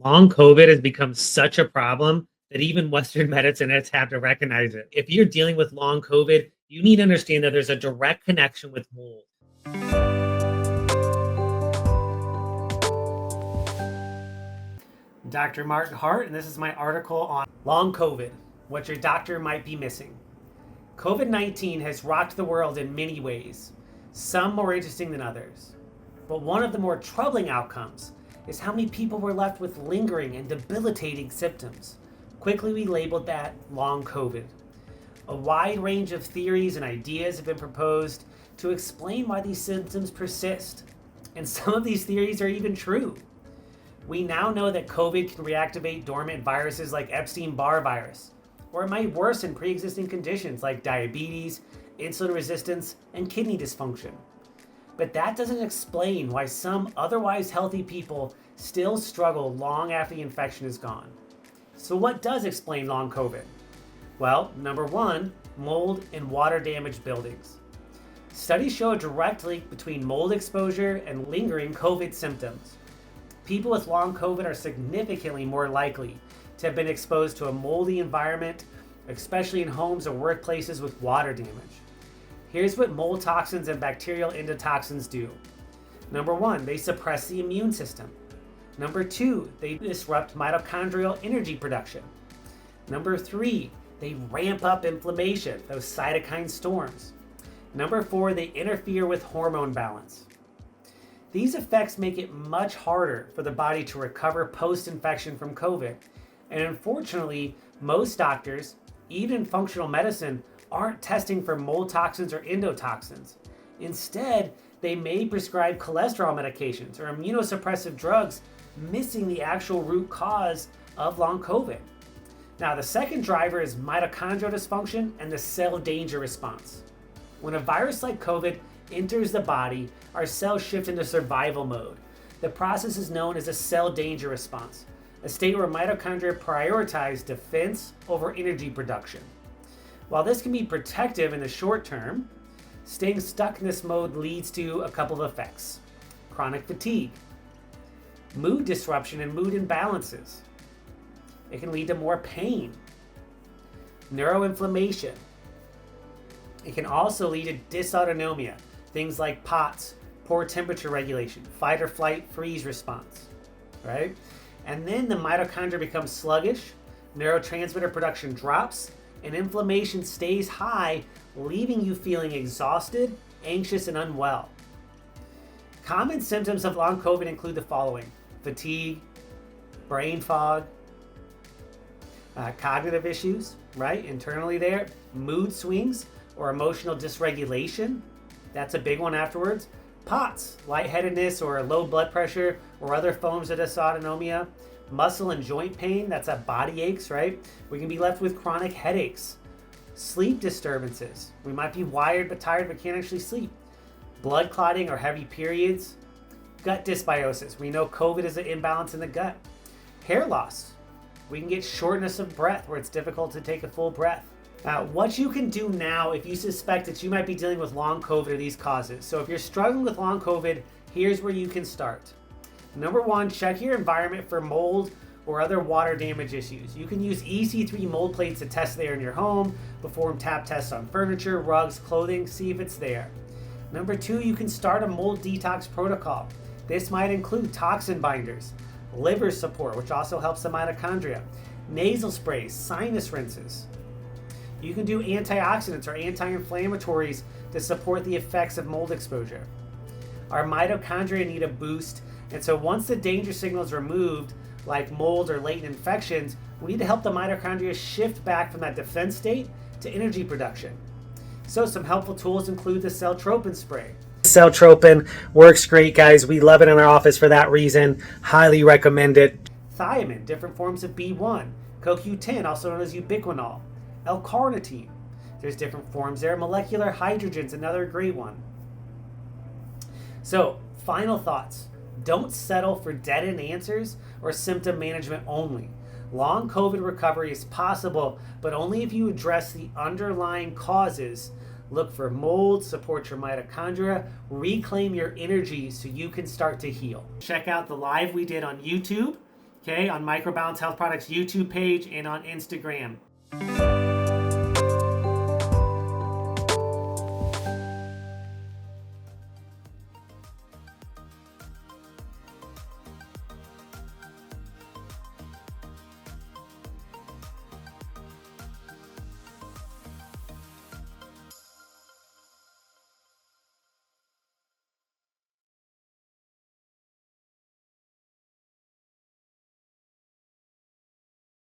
Long COVID has become such a problem that even Western medicine has had to recognize it. If you're dealing with long COVID, you need to understand that there's a direct connection with mold. Dr. Martin Hart, and this is my article on long COVID, what your doctor might be missing. COVID-19 has rocked the world in many ways, some more interesting than others. But one of the more troubling outcomes is how many people were left with lingering and debilitating symptoms. Quickly, we labeled that long COVID. A wide range of theories and ideas have been proposed to explain why these symptoms persist. And some of these theories are even true. We now know that COVID can reactivate dormant viruses like Epstein-Barr virus, or it might worsen pre-existing conditions like diabetes, insulin resistance, and kidney dysfunction. But that doesn't explain why some otherwise healthy people still struggle long after the infection is gone. So what does explain long COVID? Well, number one, mold and water damaged buildings. Studies show a direct link between mold exposure and lingering COVID symptoms. People with long COVID are significantly more likely to have been exposed to a moldy environment, especially in homes or workplaces with water damage. Here's what mold toxins and bacterial endotoxins do. Number one, they suppress the immune system. Number two, they disrupt mitochondrial energy production. Number three, they ramp up inflammation, those cytokine storms. Number four, they interfere with hormone balance. These effects make it much harder for the body to recover post-infection from COVID. And unfortunately, most doctors, even in functional medicine, aren't testing for mold toxins or endotoxins. Instead, they may prescribe cholesterol medications or immunosuppressive drugs, missing the actual root cause of long COVID. Now, the second driver is mitochondrial dysfunction and the cell danger response. When a virus like COVID enters the body, our cells shift into survival mode. The process is known as a cell danger response, a state where mitochondria prioritize defense over energy production. While this can be protective in the short term, staying stuck in this mode leads to a couple of effects: chronic fatigue, mood disruption and mood imbalances. It can lead to more pain, neuroinflammation. It can also lead to dysautonomia, things like POTS, poor temperature regulation, fight or flight freeze response, right? And then the mitochondria becomes sluggish, neurotransmitter production drops, and inflammation stays high, leaving you feeling exhausted, anxious, and unwell. Common symptoms of long COVID include the following: fatigue, brain fog, cognitive issues, right? Internally there, mood swings or emotional dysregulation. That's a big one afterwards. POTS, lightheadedness or low blood pressure or other forms of dysautonomia. Muscle and joint pain, that's body aches, right? We can be left with chronic headaches. Sleep disturbances. We might be wired but tired but can't actually sleep. Blood clotting or heavy periods. Gut dysbiosis. We know COVID is an imbalance in the gut. Hair loss. We can get shortness of breath where it's difficult to take a full breath. What you can do now if you suspect that you might be dealing with long COVID or these causes. So if you're struggling with long COVID, here's where you can start. Number one, check your environment for mold or other water damage issues. You can use EC3 mold plates to test there in your home, perform tap tests on furniture, rugs, clothing, see if it's there. Number two, you can start a mold detox protocol. This might include toxin binders, liver support, which also helps the mitochondria, nasal sprays, sinus rinses. You can do antioxidants or anti-inflammatories to support the effects of mold exposure. Our mitochondria need a boost, and so once the danger signal is removed, like mold or latent infections, we need to help the mitochondria shift back from that defense state to energy production. So some helpful tools include the cell-tropin spray. Cell-tropin works great, guys. We love it in our office for that reason. Highly recommend it. Thiamine, different forms of B1. CoQ10, also known as ubiquinol. L-carnitine. There's different forms there. Molecular hydrogen's another great one. So, final thoughts. Don't settle for dead-end answers or symptom management only. Long COVID recovery is possible, but only if you address the underlying causes. Look for mold, support your mitochondria, reclaim your energy so you can start to heal. Check out the live we did on YouTube okay, on Microbalance Health Products YouTube page and on Instagram.